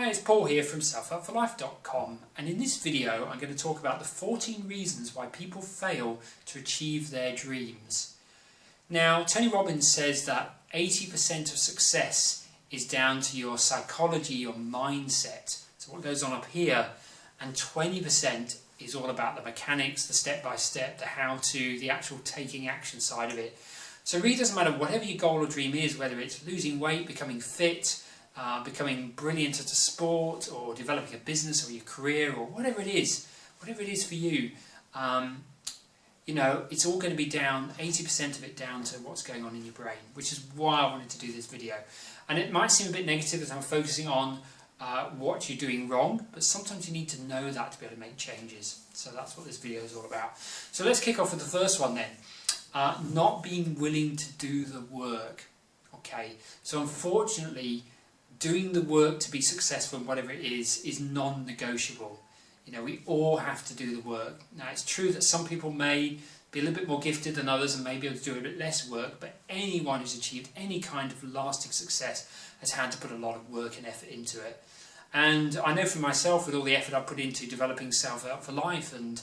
Hi, it's Paul here from selfhelpforlife.com, and in this video I'm going to talk about the 14 reasons why people fail to achieve their dreams. Now, Tony Robbins says that 80% of success is down to your psychology, your mindset, so what goes on up here, and 20% is all about the mechanics, the step-by-step, the how-to, the actual taking action side of it. So it really doesn't matter whatever your goal or dream is, whether it's losing weight, becoming fit, becoming brilliant at a sport, or developing a business or your career, or whatever it is for you, you know, it's all going to be down, 80% of it down to what's going on in your brain, which is why I wanted to do this video. And it might seem a bit negative that I'm focusing on what you're doing wrong, but sometimes you need to know that to be able to make changes. So that's what this video is all about. So let's kick off with the first one then. Not being willing to do the work. Okay, so unfortunately, doing the work to be successful in whatever it is non-negotiable. You know, we all have to do the work. Now, it's true that some people may be a little bit more gifted than others and may be able to do a bit less work, but anyone who's achieved any kind of lasting success has had to put a lot of work and effort into it. And I know for myself, with all the effort I put into developing Self-Help for Life and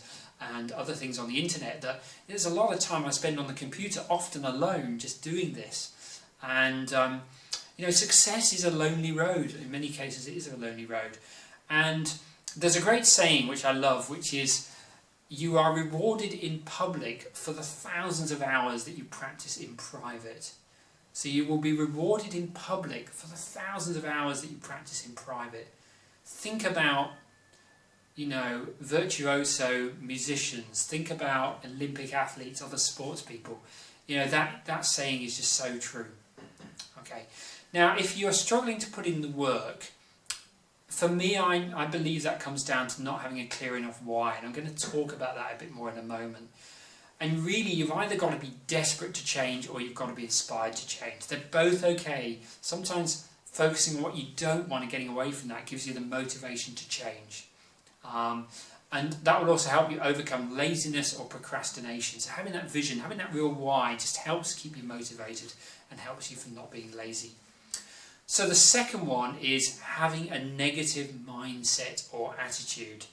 other things on the internet, that there's a lot of time I spend on the computer, often alone, just doing this. And you know, success is a lonely road. In many cases, it is a lonely road. And there's a great saying which I love, which is, you are rewarded in public for the thousands of hours that you practice in private. So you will be rewarded in public for the thousands of hours that you practice in private. Think about, you know, virtuoso musicians. Think about Olympic athletes, other sports people. You know, that saying is just so true. Okay. Now, if you're struggling to put in the work, for me, I believe that comes down to not having a clear enough why, and I'm going to talk about that a bit more in a moment. And really, you've either got to be desperate to change or you've got to be inspired to change. They're both okay. Sometimes focusing on what you don't want and getting away from that gives you the motivation to change. And that will also help you overcome laziness or procrastination. So having that vision, having that real why just helps keep you motivated and helps you from not being lazy. So the second one is having a negative mindset or attitude.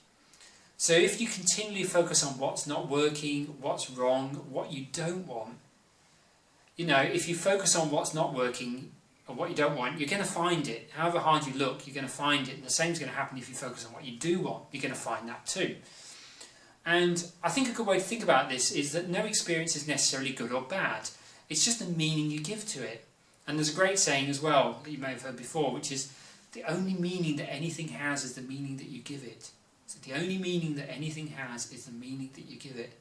So if you continually focus on what's not working, what's wrong, what you don't want, you know, if you focus on what's not working or what you don't want, you're going to find it. However hard you look, you're going to find it. And the same is going to happen if you focus on what you do want. You're going to find that too. And I think a good way to think about this is that no experience is necessarily good or bad. It's just the meaning you give to it. And there's a great saying as well that you may have heard before, which is, the only meaning that anything has is the meaning that you give it. So the only meaning that anything has is the meaning that you give it.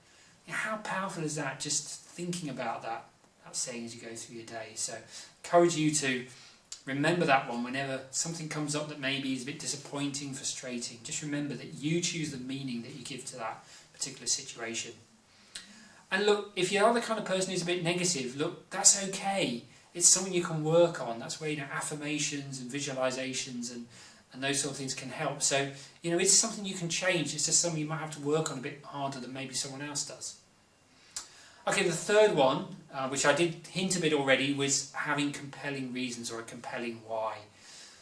Now, how powerful is that, just thinking about that saying as you go through your day? So I encourage you to remember that one whenever something comes up that maybe is a bit disappointing, frustrating. Just remember that you choose the meaning that you give to that particular situation. And look, if you are the kind of person who's a bit negative, look, that's okay. It's something you can work on. That's where, you know, affirmations and visualizations and those sort of things can help. So, you know, it's something you can change. It's just something you might have to work on a bit harder than maybe someone else does. Okay, the third one, which I did hint a bit already, was having compelling reasons or a compelling why.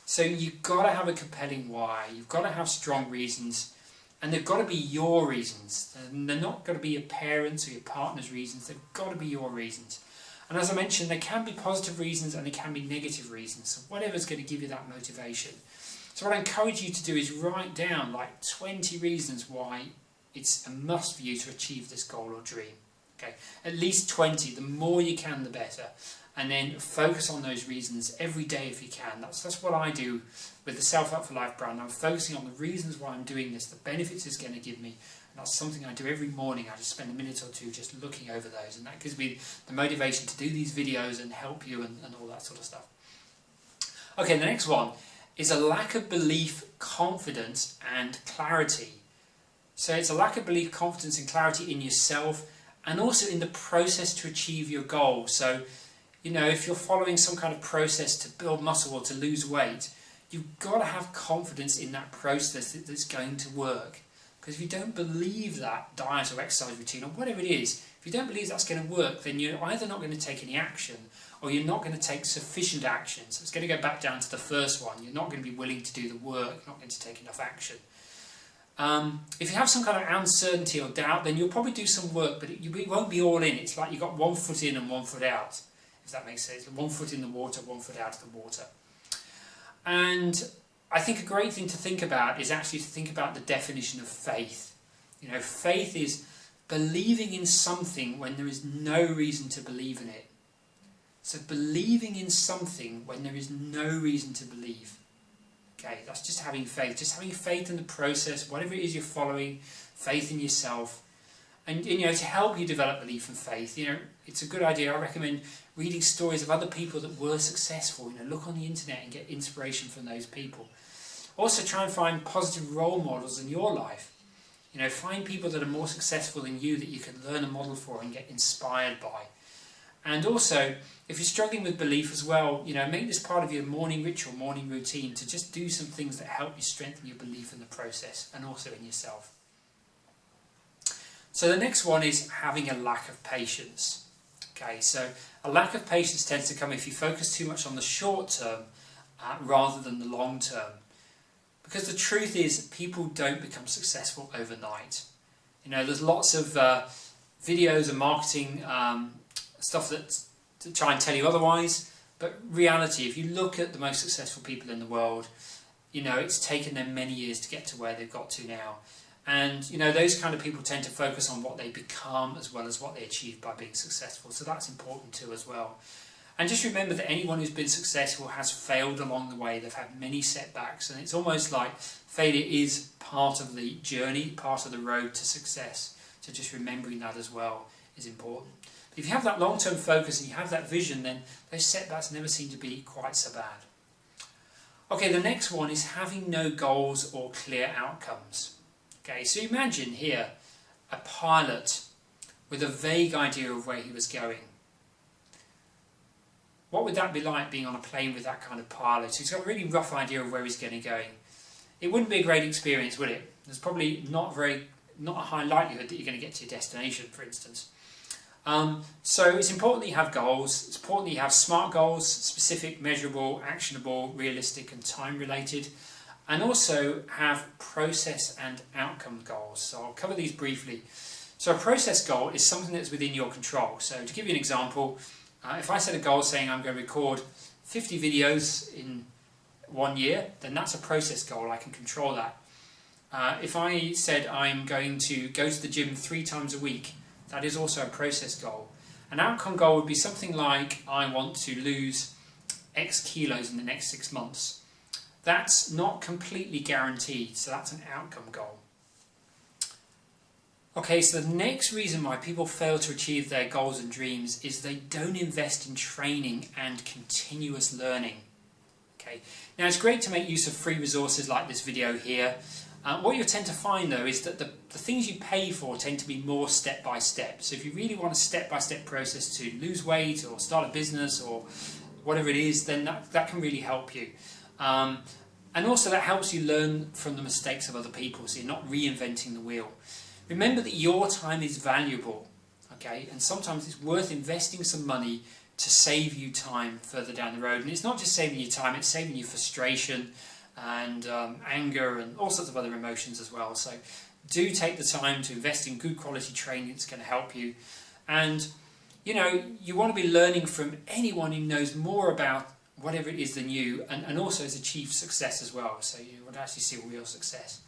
So you've got to have a compelling why. You've got to have strong reasons, and they've got to be your reasons. And they're not going to be your parents' or your partner's reasons. They've got to be your reasons. And as I mentioned, there can be positive reasons and there can be negative reasons. So whatever's going to give you that motivation. So what I encourage you to do is write down like 20 reasons why it's a must for you to achieve this goal or dream. Okay, at least 20. The more you can, the better. And then focus on those reasons every day if you can. That's what I do with the Self-Help for Life brand. I'm focusing on the reasons why I'm doing this, the benefits it's going to give me. And that's something I do every morning. I just spend a minute or two just looking over those. And that gives me the motivation to do these videos and help you and all that sort of stuff. Okay, the next one is a lack of belief, confidence and clarity. So it's a lack of belief, confidence and clarity in yourself and also in the process to achieve your goal. So, you know, if you're following some kind of process to build muscle or to lose weight, you've got to have confidence in that process that's going to work. Because if you don't believe that diet or exercise routine or whatever it is, if you don't believe that's going to work, then you're either not going to take any action or you're not going to take sufficient action. So it's going to go back down to the first one. You're not going to be willing to do the work, you're not going to take enough action. If you have some kind of uncertainty or doubt, then you'll probably do some work, but it won't be all in. It's like you've got 1 foot in and 1 foot out, if that makes sense. 1 foot in the water, 1 foot out of the water. And I think a great thing to think about is actually to think about the definition of faith. You know, faith is believing in something when there is no reason to believe in it. So believing in something when there is no reason to believe. Okay, that's just having faith in the process, whatever it is you're following, faith in yourself. And you know, to help you develop belief and faith, you know, it's a good idea. I recommend reading stories of other people that were successful. You know, look on the internet and get inspiration from those people. Also try and find positive role models in your life. You know, find people that are more successful than you that you can learn a model for and get inspired by. And also, if you're struggling with belief as well, you know, make this part of your morning ritual, morning routine, to just do some things that help you strengthen your belief in the process and also in yourself. So the next one is having a lack of patience. Okay, so a lack of patience tends to come if you focus too much on the short term rather than the long term. Because the truth is, people don't become successful overnight. You know, there's lots of videos and marketing stuff that to try and tell you otherwise, but reality, if you look at the most successful people in the world, you know, it's taken them many years to get to where they've got to now. And, you know, those kind of people tend to focus on what they become as well as what they achieve by being successful. So that's important too as well. And just remember that anyone who's been successful has failed along the way. They've had many setbacks, and it's almost like failure is part of the journey, part of the road to success. So just remembering that as well is important. But if you have that long-term focus and you have that vision, then those setbacks never seem to be quite so bad. Okay, the next one is having no goals or clear outcomes. Okay, so imagine here a pilot with a vague idea of where he was going. What would that be like, being on a plane with that kind of pilot who's got a really rough idea of where he's going to go? It wouldn't be a great experience, would it? There's probably not a high likelihood that you're going to get to your destination, for instance. So it's important that you have goals. It's important that you have SMART goals: specific, measurable, actionable, realistic and time related. And also have process and outcome goals. So I'll cover these briefly. So a process goal is something that's within your control. So to give you an example, if I set a goal saying I'm going to record 50 videos in 1 year, then that's a process goal. I can control that. If I said I'm going to go to the gym 3 times a week, that is also a process goal. An outcome goal would be something like, I want to lose X kilos in the next 6 months. That's not completely guaranteed, so that's an outcome goal. Okay, so the next reason why people fail to achieve their goals and dreams is they don't invest in training and continuous learning. Okay, now it's great to make use of free resources like this video here. What you'll tend to find though is that the things you pay for tend to be more step by step. So if you really want a step-by-step process to lose weight or start a business or whatever it is, then that can really help you. And also that helps you learn from the mistakes of other people, so you're not reinventing the wheel. Remember that your time is valuable, okay? And sometimes it's worth investing some money to save you time further down the road. And it's not just saving you time, it's saving you frustration and anger and all sorts of other emotions as well. So do take the time to invest in good quality training. It's going to help you. And, you know, you want to be learning from anyone who knows more about whatever it is than you, and also has achieved success as well, so you would actually see real success.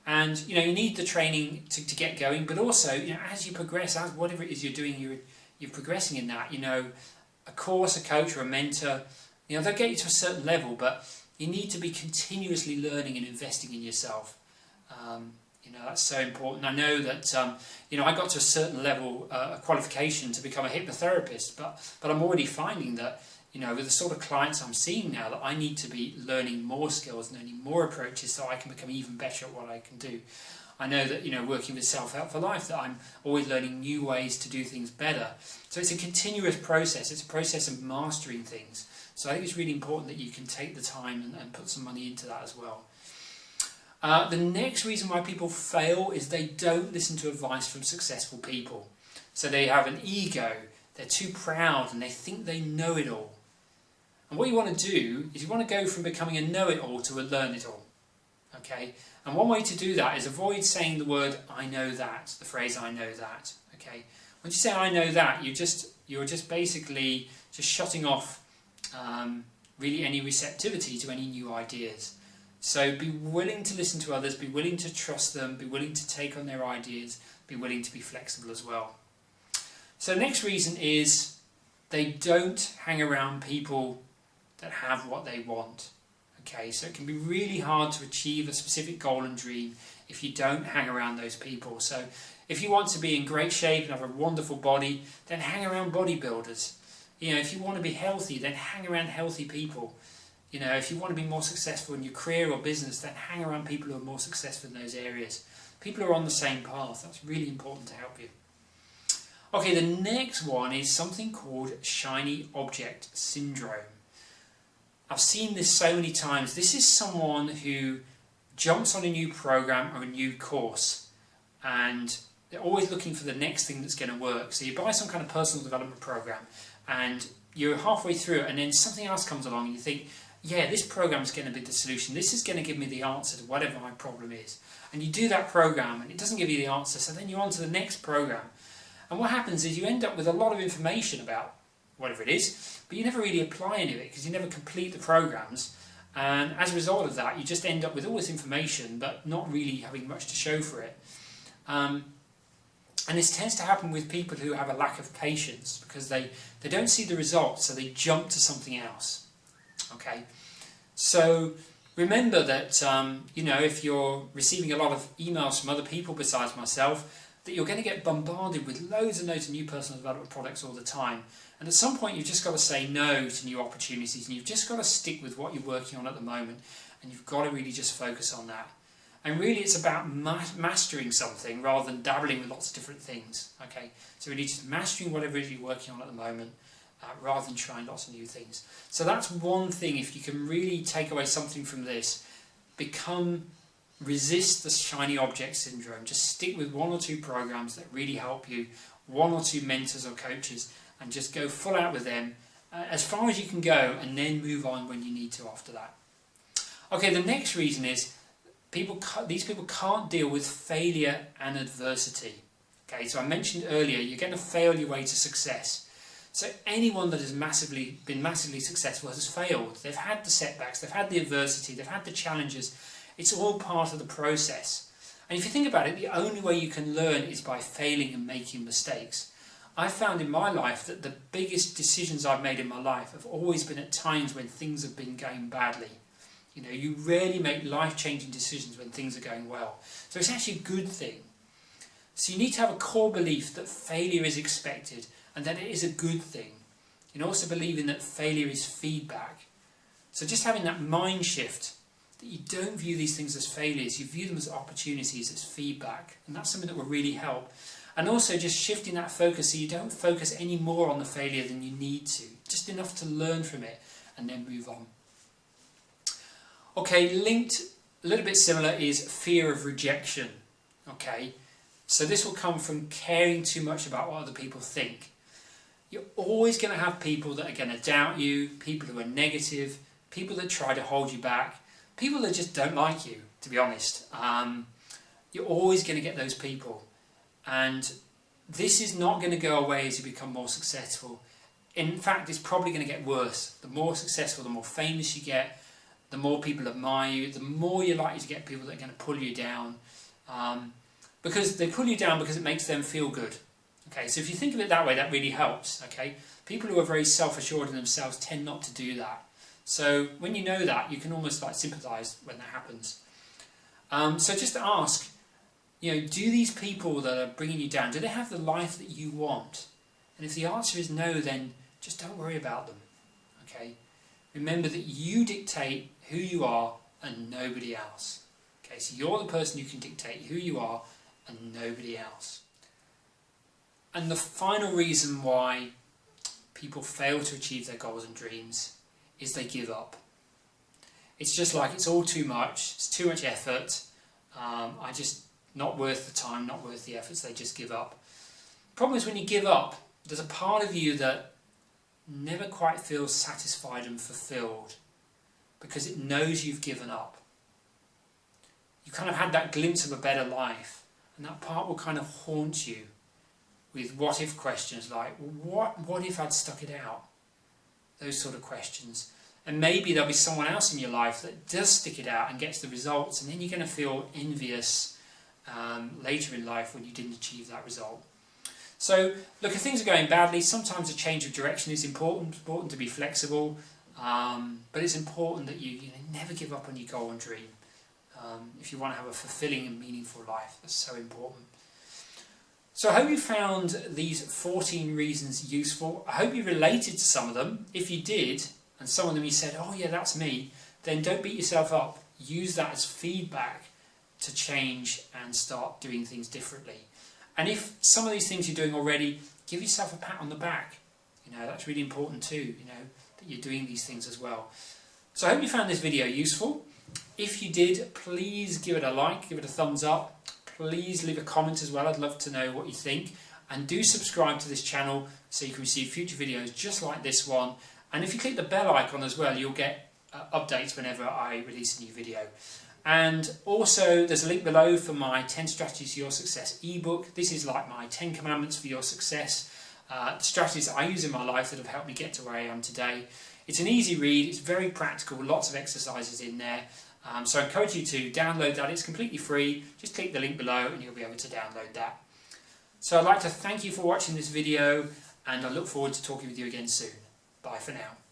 And you know, you need the training to get going, but also, you know, as you progress, as whatever it is you're doing, you're progressing in that. You know, a course, a coach or a mentor, you know, they'll get you to a certain level, but you need to be continuously learning and investing in yourself. You know, that's so important. I know that you know, I got to a certain level, a qualification to become a hypnotherapist, but I'm already finding that, you know, with the sort of clients I'm seeing now, that I need to be learning more skills and learning more approaches so I can become even better at what I can do. I know that, you know, working with Self-Help for Life, that I'm always learning new ways to do things better. So it's a continuous process. It's a process of mastering things. So I think it's really important that you can take the time and put some money into that as well. The next reason why people fail is they don't listen to advice from successful people. So they have an ego. they're too proud and they think they know it all. And what you want to do is you want to go from becoming a know-it-all to a learn-it-all. Okay? And one way to do that is avoid saying the word "I know that," the phrase "I know that." Okay? When you say "I know that," you're just basically just shutting off really any receptivity to any new ideas. So be willing to listen to others, be willing to trust them, be willing to take on their ideas, be willing to be flexible as well. So the next reason is they don't hang around people that have what they want. Okay, so it can be really hard to achieve a specific goal and dream if you don't hang around those people. So if you want to be in great shape and have a wonderful body, then hang around bodybuilders. You know, if you want to be healthy, then hang around healthy people. You know, if you want to be more successful in your career or business, then hang around people who are more successful in those areas. People who are on the same path. That's really important to help you. Okay, the next one is something called shiny object syndrome. I've seen this so many times. This is someone who jumps on a new program or a new course and they're always looking for the next thing that's going to work. So you buy some kind of personal development program and you're halfway through it and then something else comes along and you think, yeah, this program is going to be the solution. This is going to give me the answer to whatever my problem is. And you do that program and it doesn't give you the answer, so then you're on to the next program. And what happens is you end up with a lot of information about whatever it is, but you never really apply any of it because you never complete the programs. And as a result of that, you just end up with all this information, but not really having much to show for it. And this tends to happen with people who have a lack of patience because they don't see the results, so they jump to something else. Okay, so remember that you know, if you're receiving a lot of emails from other people besides myself, that you're going to get bombarded with loads and loads of new personal development products all the time. And at some point you've just got to say no to new opportunities and you've just got to stick with what you're working on at the moment and you've got to really just focus on that. And really it's about mastering something rather than dabbling with lots of different things. Okay, so really just mastering whatever it is you're working on at the moment rather than trying lots of new things. So that's one thing. If you can really take away something from this, resist the shiny object syndrome. Just stick with one or two programs that really help you, one or two mentors or coaches, and just go full out with them as far as you can go and then move on when you need to after that. Okay, the next reason is these people can't deal with failure and adversity. Okay, so I mentioned earlier, you're going to fail your way to success. So anyone that has been massively successful has failed. They've had the setbacks, they've had the adversity, they've had the challenges. It's all part of the process. And if you think about it, the only way you can learn is by failing and making mistakes. I've found in my life that the biggest decisions I've made in my life have always been at times when things have been going badly. You know, you rarely make life-changing decisions when things are going well. So it's actually a good thing. So you need to have a core belief that failure is expected and that it is a good thing. And also believing that failure is feedback. So just having that mind shift, that you don't view these things as failures, you view them as opportunities, as feedback. And that's something that will really help. And also just shifting that focus so you don't focus any more on the failure than you need to. Just enough to learn from it and then move on. Okay, linked, a little bit similar, is fear of rejection. Okay, so this will come from caring too much about what other people think. You're always going to have people that are going to doubt you, people who are negative, people that try to hold you back, people that just don't like you, to be honest. You're always going to get those people. And this is not going to go away as you become more successful. In fact, it's probably going to get worse. The more successful, the more famous you get, the more people admire you, the more you're likely to get people that are going to pull you down. Because they pull you down because it makes them feel good. Okay, so if you think of it that way, that really helps. Okay, people who are very self-assured in themselves tend not to do that. So when you know that, you can almost like sympathise when that happens. So just to ask, you know, do these people that are bringing you down, do they have the life that you want? And if the answer is no, then just don't worry about them. Okay, remember that you dictate who you are and nobody else. Okay, so you're the person who can dictate who you are and nobody else. And the final reason why people fail to achieve their goals and dreams is they give up. It's just like it's all too much, it's too much effort, not worth the time, not worth the efforts, they just give up. The problem is when you give up, there's a part of you that never quite feels satisfied and fulfilled because it knows you've given up. You kind of had that glimpse of a better life, and that part will kind of haunt you with what if questions like, what if I'd stuck it out? Those sort of questions. And maybe there'll be someone else in your life that does stick it out and gets the results, and then you're going to feel envious later in life when you didn't achieve that result. So, look, if things are going badly, sometimes a change of direction is important to be flexible, but it's important that you never give up on your goal and dream. If you want to have a fulfilling and meaningful life, that's so important. So I hope you found these 14 reasons useful. I hope you related to some of them. If you did, and some of them you said, oh yeah, that's me, then don't beat yourself up. Use that as feedback to change and start doing things differently. And if some of these things you're doing already, give yourself a pat on the back. That's really important too, that you're doing these things as well. So I hope you found this video useful. If you did, please give it a like, give it a thumbs up. Please leave a comment as well. I'd love to know what you think. And do subscribe to this channel so you can receive future videos just like this one. And if you click the bell icon as well, you'll get updates whenever I release a new video. And also, there's a link below for my 10 Strategies to Your Success ebook. This is like my 10 commandments for your success. The strategies that I use in my life that have helped me get to where I am today. It's an easy read, it's very practical, lots of exercises in there. So I encourage you to download that. It's completely free. Just click the link below and you'll be able to download that. So I'd like to thank you for watching this video, and I look forward to talking with you again soon. Bye for now.